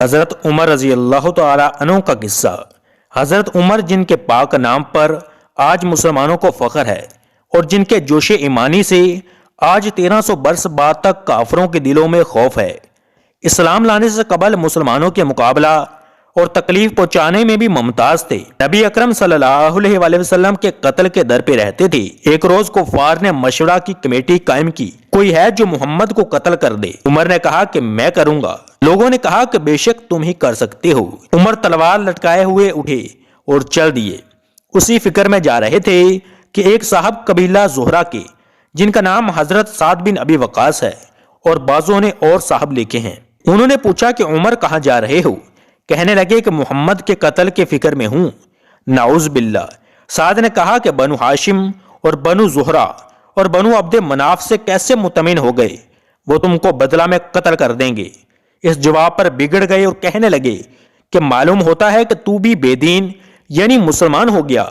حضرت عمر رضی اللہ تعالی عنہ کا قصہ۔ حضرت عمر جن کے پاک نام پر آج مسلمانوں کو فخر ہے اور جن کے جوش ایمانی سے آج 1300 برس بعد تک کافروں کے دلوں میں خوف ہے، اسلام لانے سے قبل مسلمانوں کے مقابلہ اور تکلیف پہنچانے میں بھی ممتاز تھے۔ نبی اکرم صلی اللہ علیہ وآلہ وسلم کے قتل کے در پہ رہتے تھے۔ ایک روز کفار نے مشورہ کی کمیٹی قائم کی، کوئی ہے جو محمد کو قتل کر دے؟ عمر نے کہا کہ میں کروں گا۔ لوگوں نے کہا کہ بے شک تم ہی کر سکتے ہو۔ عمر تلوار لٹکائے ہوئے اٹھے اور چل دیے۔ اسی فکر میں جا رہے تھے کہ ایک صاحب قبیلہ زہرہ کے، جن کا نام حضرت سعد بن ابی وقاص ہے اور بعضوں نے اور صاحب لکھے ہیں، انہوں نے پوچھا کہ عمر کہاں جا رہے ہو؟ کہنے لگے کہ محمد کے قتل کے فکر میں ہوں۔ نعوذ باللہ۔ سعد نے کہا کہ بنو ہاشم اور بنو زہرہ اور بنو عبد مناف سے کیسے مطمئن ہو گئے؟ وہ تم کو بدلہ میں قتل کر دیں گے۔ اس جواب پر بگڑ گئے اور کہنے لگے کہ معلوم ہوتا ہے کہ تو بھی بے دین یعنی مسلمان ہو گیا،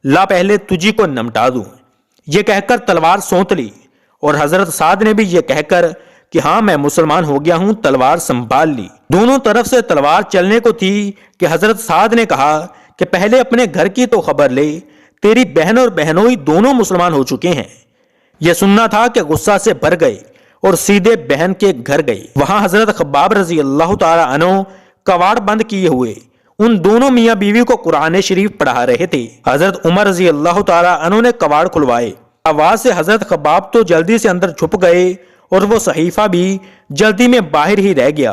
لا پہلے تجھی کو نمٹا دوں۔ یہ کہہ کر تلوار سونت لی اور حضرت سعد نے بھی یہ کہہ کر کہ ہاں میں مسلمان ہو گیا ہوں تلوار سنبھال لی۔ دونوں طرف سے تلوار چلنے کو تھی کہ حضرت سعد نے کہا کہ پہلے اپنے گھر کی تو خبر لے، تیری بہن اور بہنوئی دونوں مسلمان ہو چکے ہیں۔ یہ سننا تھا کہ غصہ سے بھر گئے اور سیدھے بہن کے گھر گئے۔ وہاں حضرت خباب رضی اللہ تعالی عنہ کواڑ بند کیے ہوئے ان دونوں میاں بیوی کو قرآن شریف پڑھا رہے تھے۔ حضرت عمر رضی اللہ تعالی عنہ نے کواڑ کھلوائے۔ آواز سے حضرت خباب تو جلدی سے اندر چھپ گئے اور وہ صحیفہ بھی جلدی میں باہر ہی رہ گیا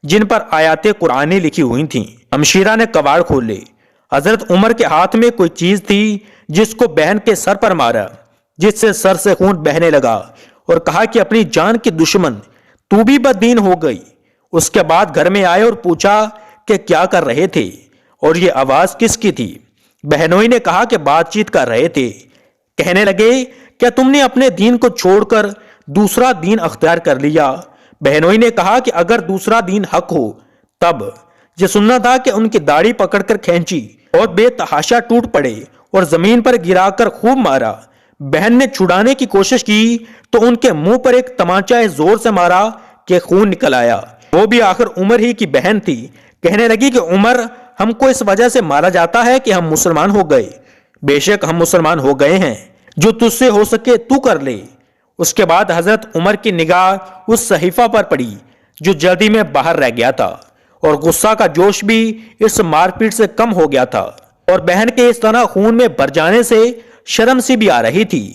جن پر آیات قرآن لکھی ہوئی تھیں۔ ہمشیرہ نے کواڑ کھولے۔ حضرت عمر کے ہاتھ میں کوئی چیز تھی جس کو بہن کے سر پر مارا، جس سے سر سے خون بہنے لگا اور کہا کہ اپنی جان کی دشمن تو بھی بد دین ہو گئی۔ اس کے بعد گھر میں آئے اور پوچھا کہ کیا کر رہے تھے اور یہ آواز کس کی تھی؟ بہنوئی نے کہا کہ بات چیت کر رہے تھے۔ کہنے لگے کیا تم نے اپنے دین کو چھوڑ کر دوسرا دین اختیار کر لیا؟ بہنوئی نے کہا کہ اگر دوسرا دین حق ہو تب۔ یہ سننا تھا کہ ان کی داڑھی پکڑ کر کھینچی اور بے تحاشا ٹوٹ پڑے اور زمین پر گرا کر خوب مارا۔ بہن نے چھڑانے کی کوشش کی تو ان کے منہ پر ایک تمانچہ زور سے مارا کہ خون نکل آیا۔ وہ بھی آخر عمر ہی کی بہن تھی۔ کہنے لگی کہ عمر، ہم کو اس وجہ سے مارا جاتا ہے کہ ہم مسلمان ہو گئے۔ بے شک ہم مسلمان ہو گئے ہیں، جو تجھ سے ہو سکے تو کر لے۔ اس کے بعد حضرت عمر کی نگاہ اس صحیفہ پر پڑی جو جلدی میں باہر رہ گیا تھا اور غصہ کا جوش بھی اس مار پیٹ سے کم ہو گیا تھا اور بہن کے اس طرح خون میں بھر جانے سے شرم سی بھی آ رہی تھی۔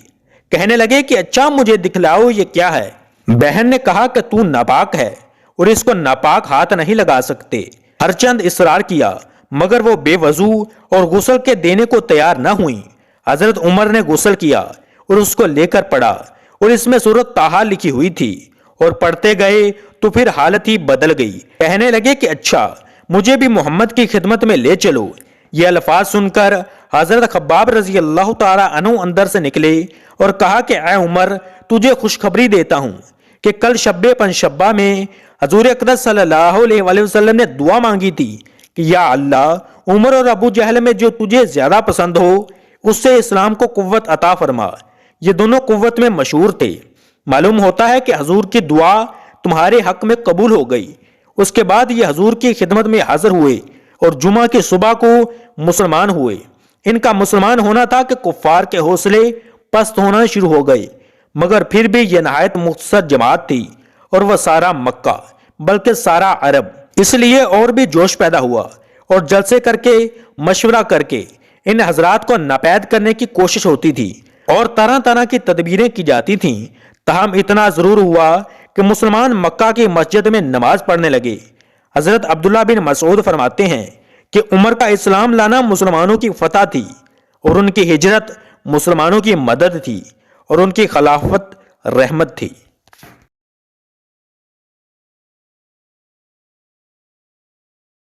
کہنے لگے کہ اچھا مجھے دکھلاؤ یہ کیا ہے؟ بہن نے کہا کہ تو ناپاک ہے اور اس کو ناپاک ہاتھ نہیں لگا سکتے۔ ہر چند اصرار کیا مگر وہ بے وضو اور غسل کے دینے کو تیار نہ ہوئی۔ حضرت عمر نے غسل کیا اور اس کو لے کر پڑھا اور اس میں سورۃ طٰہٰ لکھی ہوئی تھی اور پڑھتے گئے تو پھر حالت ہی بدل گئی۔ کہنے لگے کہ اچھا مجھے بھی محمد کی خدمت میں لے چلو۔ یہ الفاظ سن کر حضرت خباب رضی اللہ تعالی عنہ اندر سے نکلے اور کہا کہ اے عمر، تجھے خوشخبری دیتا ہوں کہ کل شب پنجشنبہ میں حضور اقدس صلی اللہ علیہ وآلہ وسلم نے دعا مانگی تھی کہ یا اللہ، عمر اور ابو جہل میں جو تجھے زیادہ پسند ہو اس سے اسلام کو قوت عطا فرما۔ یہ دونوں قوت میں مشہور تھے۔ معلوم ہوتا ہے کہ حضور کی دعا تمہارے حق میں قبول ہو گئی۔ اس کے بعد یہ حضور کی خدمت میں حاضر ہوئے اور جمعہ کی صبح کو مسلمان ہوئے۔ ان کا مسلمان ہونا تھا کہ کفار کے حوصلے پست ہونا شروع ہو گئے، مگر پھر بھی یہ نہایت مختصر جماعت تھی اور وہ سارا مکہ بلکہ سارا عرب۔ اس لیے اور بھی جوش پیدا ہوا اور جلسے کر کے مشورہ کر کے ان حضرات کو ناپید کرنے کی کوشش ہوتی تھی اور طرح طرح کی تدبیریں کی جاتی تھیں۔ تاہم اتنا ضرور ہوا کہ مسلمان مکہ کی مسجد میں نماز پڑھنے لگے۔ حضرت عبداللہ بن مسعود فرماتے ہیں کہ عمر کا اسلام لانا مسلمانوں کی فتح تھی اور ان کی ہجرت مسلمانوں کی مدد تھی اور ان کی خلافت رحمت تھی۔